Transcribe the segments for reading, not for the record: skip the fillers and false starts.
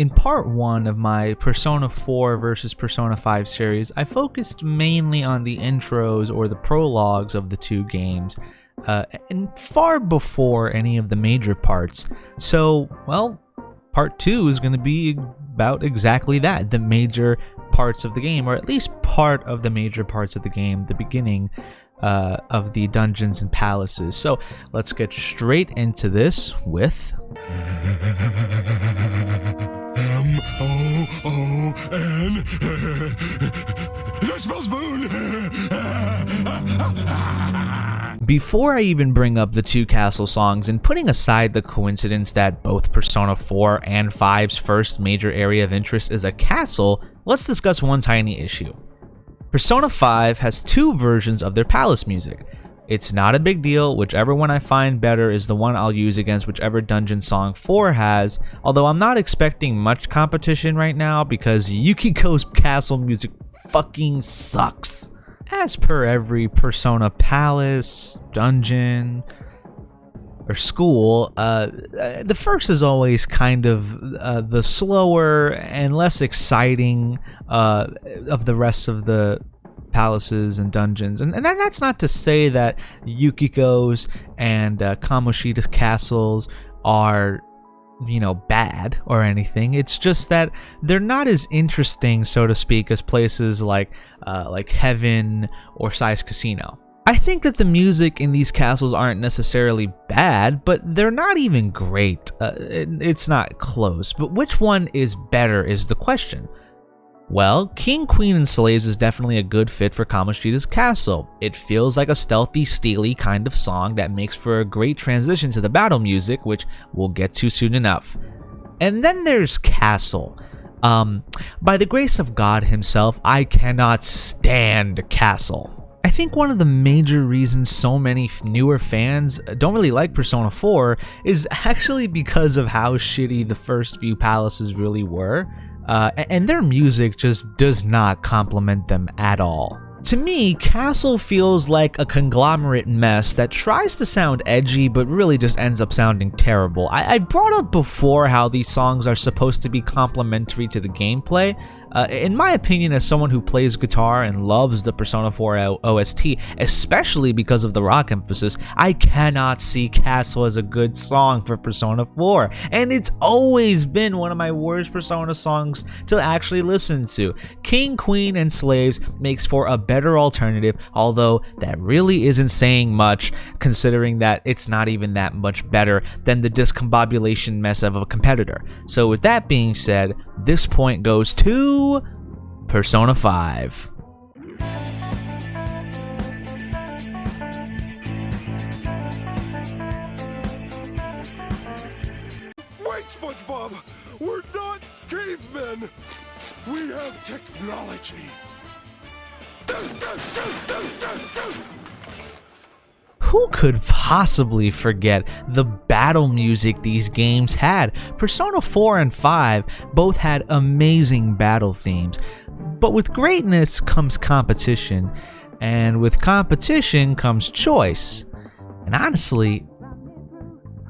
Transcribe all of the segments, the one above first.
In part 1 of my Persona 4 versus Persona 5 series, I focused mainly on the intros or the prologues of the two games, and far before any of the major parts. So, well, part 2 is going to be about exactly that, the major parts of the game, or at least part of the major parts of the game, the beginning of the dungeons and palaces. So let's get straight into this with M-O-O-N. That spells moon. Before I even bring up the two castle songs, and putting aside the coincidence that both Persona 4 and 5's first major area of interest is a castle, let's discuss one tiny issue. Persona 5 has two versions of their palace music. It's not a big deal, whichever one I find better is the one I'll use against whichever dungeon song 4 has, although I'm not expecting much competition right now because Yukiko's castle music fucking sucks. As per every Persona palace, dungeon, or school, the first is always kind of the slower and less exciting of the rest of the palaces and dungeons, and that's not to say that Yukiko's and Kamoshida's castles are, you know, bad or anything. It's just that they're not as interesting, so to speak, as places like Heaven or Sai's Casino. I think that the music in these castles aren't necessarily bad, but they're not even great. It's not close. But which one is better is the question. Well, King, Queen, and Slaves is definitely a good fit for Kamoshida's castle. It feels like a stealthy, steely kind of song that makes for a great transition to the battle music, which we'll get to soon enough. And then there's Castle. By the grace of God himself, I cannot stand Castle. I think one of the major reasons so many newer fans don't really like Persona 4 is actually because of how shitty the first few palaces really were. And their music just does not complement them at all. To me, Castle feels like a conglomerate mess that tries to sound edgy but really just ends up sounding terrible. I brought up before how these songs are supposed to be complementary to the gameplay. In my opinion, as someone who plays guitar and loves the Persona 4 OST, especially because of the rock emphasis, I cannot see Castle as a good song for Persona 4, and it's always been one of my worst Persona songs to actually listen to. King, Queen, and Slaves makes for a better alternative, although that really isn't saying much, considering that it's not even that much better than the discombobulation mess of a competitor. So with that being said, this point goes to Persona 5. Wait, SpongeBob! We're not cavemen! We have technology! Who could possibly forget the battle music these games had? Persona 4 and 5 both had amazing battle themes, but with greatness comes competition, and with competition comes choice. And honestly,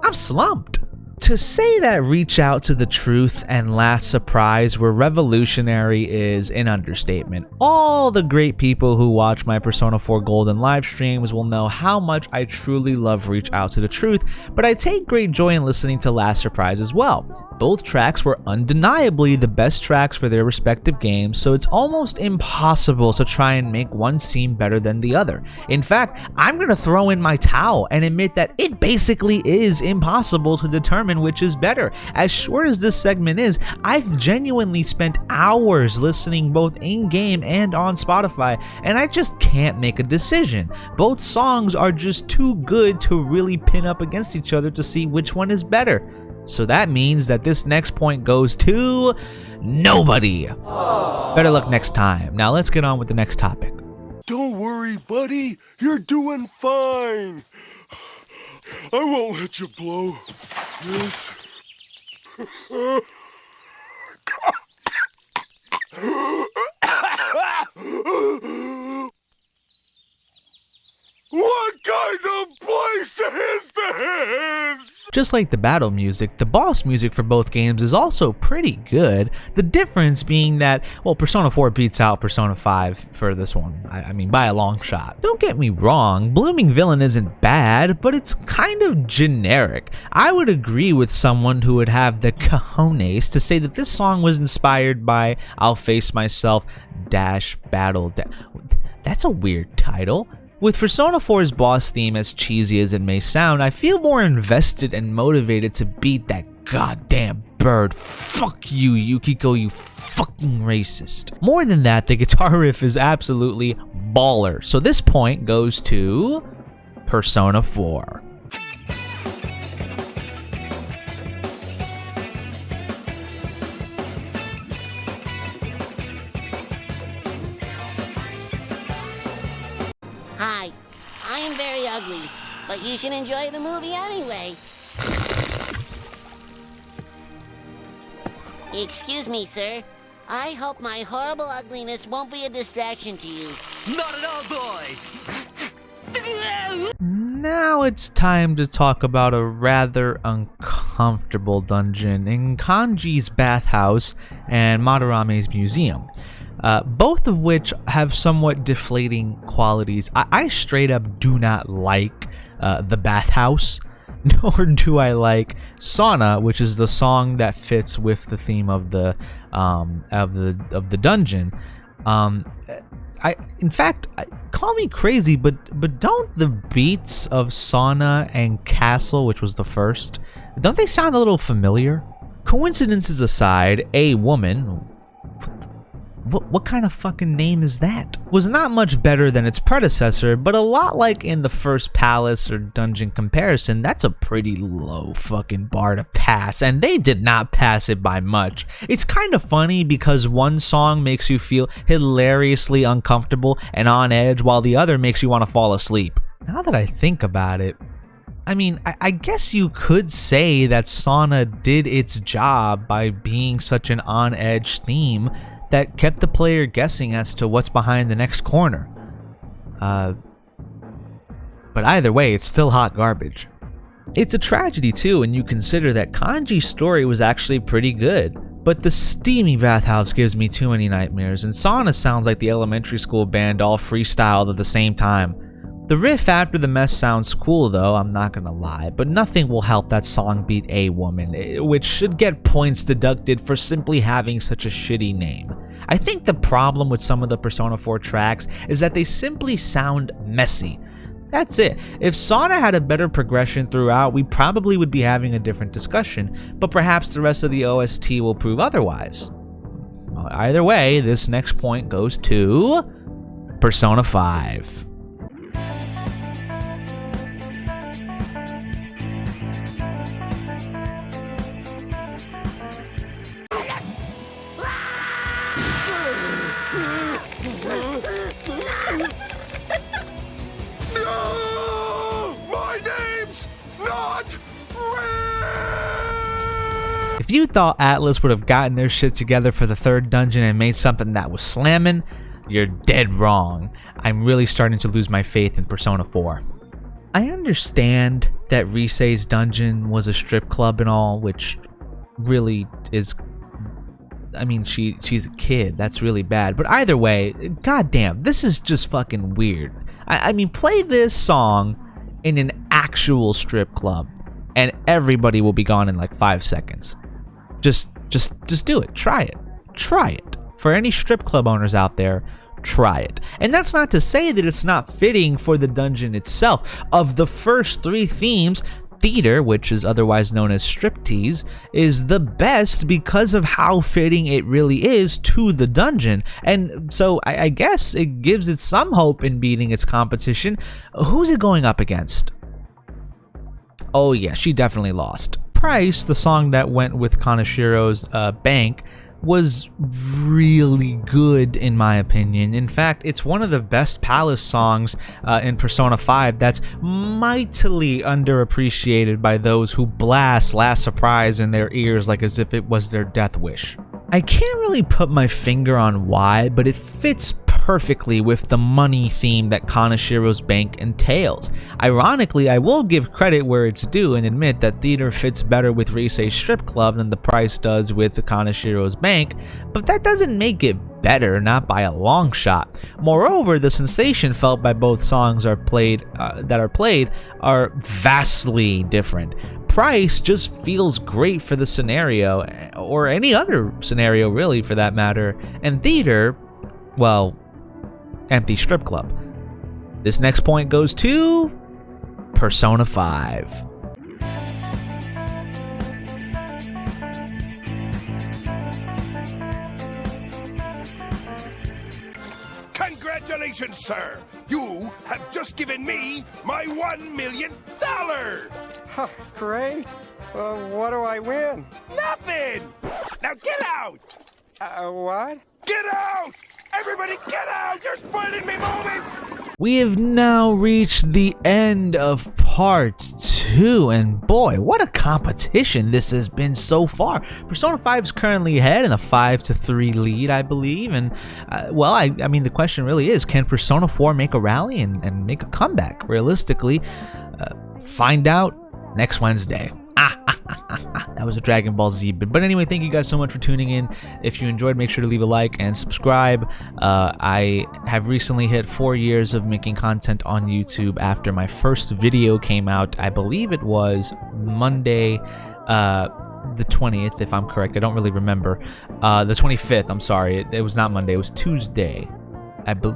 I'm slumped. To say that Reach Out to the Truth and Last Surprise were revolutionary is an understatement. All the great people who watch my Persona 4 Golden live streams will know how much I truly love Reach Out to the Truth, but I take great joy in listening to Last Surprise as well. Both tracks were undeniably the best tracks for their respective games, so it's almost impossible to try and make one seem better than the other. In fact, I'm gonna throw in my towel and admit that it basically is impossible to determine which is better. As short as this segment is, I've genuinely spent hours listening both in-game and on Spotify, and I just can't make a decision. Both songs are just too good to really pin up against each other to see which one is better. So that means that this next point goes to nobody. Better luck next time. Now let's get on with the next topic. Don't worry, buddy. You're doing fine. I won't let you blow this. What kind of place is this? Just like the battle music, the boss music for both games is also pretty good. The difference being that, well, Persona 4 beats out Persona 5 for this one. I mean, by a long shot. Don't get me wrong, Blooming Villain isn't bad, but it's kind of generic. I would agree with someone who would have the cojones to say that this song was inspired by I'll Face Myself Battle. That's a weird title. With Persona 4's boss theme, as cheesy as it may sound, I feel more invested and motivated to beat that goddamn bird. Fuck you, Yukiko, you fucking racist. More than that, the guitar riff is absolutely baller. So this point goes to Persona 4. Hi, I am very ugly, but you should enjoy the movie anyway. Excuse me, sir. I hope my horrible ugliness won't be a distraction to you. Not at all, boy! Now it's time to talk about a rather uncomfortable dungeon in Kanji's bathhouse and Madarame's museum. Both of which have somewhat deflating qualities. I straight up do not like the bathhouse, nor do I like Sauna, which is the song that fits with the theme of the dungeon. In fact, call me crazy, but don't the beats of Sauna and Castle, which was the first, don't they sound a little familiar? Coincidences aside, A Woman, what kind of fucking name is that? Was not much better than its predecessor, but a lot like in the first palace or dungeon comparison, that's a pretty low fucking bar to pass, and they did not pass it by much. It's kind of funny because one song makes you feel hilariously uncomfortable and on edge, while the other makes you want to fall asleep. Now that I think about it, I mean, I guess you could say that Sauna did its job by being such an on-edge theme that kept the player guessing as to what's behind the next corner. But either way, it's still hot garbage. It's a tragedy too when you consider that Kanji's story was actually pretty good, but the steamy bathhouse gives me too many nightmares, and Sauna sounds like the elementary school band all freestyled at the same time. The riff after the mess sounds cool though, I'm not gonna lie, but nothing will help that song beat A Woman, which should get points deducted for simply having such a shitty name. I think the problem with some of the Persona 4 tracks is that they simply sound messy. That's it. If Sauna had a better progression throughout, we probably would be having a different discussion, but perhaps the rest of the OST will prove otherwise. Well, either way, this next point goes to Persona 5. If you thought Atlas would have gotten their shit together for the third dungeon and made something that was slamming, you're dead wrong. I'm really starting to lose my faith in Persona 4. I understand that Risei's dungeon was a strip club and all, which really is... I mean, she's a kid. That's really bad. But either way, goddamn, this is just fucking weird. I mean, play this song in an actual strip club, and everybody will be gone in like 5 seconds. Just do it. Try it. Try it. For any strip club owners out there, try it. And that's not to say that it's not fitting for the dungeon itself. Of the first 3 themes, Theater, which is otherwise known as Striptease, is the best because of how fitting it really is to the dungeon. And so I guess it gives it some hope in beating its competition. Who's it going up against? Oh yeah, she definitely lost. Price, the song that went with Kanashiro's Bank, was really good in my opinion. In fact, it's one of the best Palace songs in Persona 5 that's mightily underappreciated by those who blast Last Surprise in their ears like as if it was their death wish. I can't really put my finger on why, but it fits perfectly with the money theme that Kanashiro's bank entails. Ironically, I will give credit where it's due and admit that theater fits better with Reisei's strip club than the price does with Kanashiro's bank, but that doesn't make it better, not by a long shot. Moreover, the sensation felt by both songs that are played are vastly different. Price just feels great for the scenario, or any other scenario really for that matter, and theater, well, empty strip club. This next point goes to Persona 5. Congratulations, sir! You have just given me my $1 million! Huh, great. What do I win? Nothing! Now get out! What? Get out! Everybody get out! You're spoiling me moments! We have now reached the end of part 2, and boy, what a competition this has been so far. Persona 5 is currently ahead in a 5-3 lead, I believe, and well, I mean, the question really is, can Persona 4 make a rally and make a comeback? Realistically, find out next Wednesday. That was a Dragon Ball Z bit. But anyway, thank you guys so much for tuning in. If you enjoyed, make sure to leave a like and subscribe. I have recently hit 4 years of making content on YouTube after my first video came out. I believe it was Monday, the 20th, if I'm correct. I don't really remember. The 25th, I'm sorry. It was not Monday. It was Tuesday.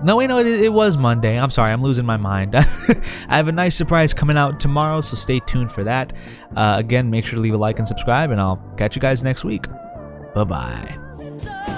No, wait, no, it was Monday. I'm sorry, I'm losing my mind. I have a nice surprise coming out tomorrow, so stay tuned for that. Again, make sure to leave a like and subscribe, and I'll catch you guys next week. Bye-bye.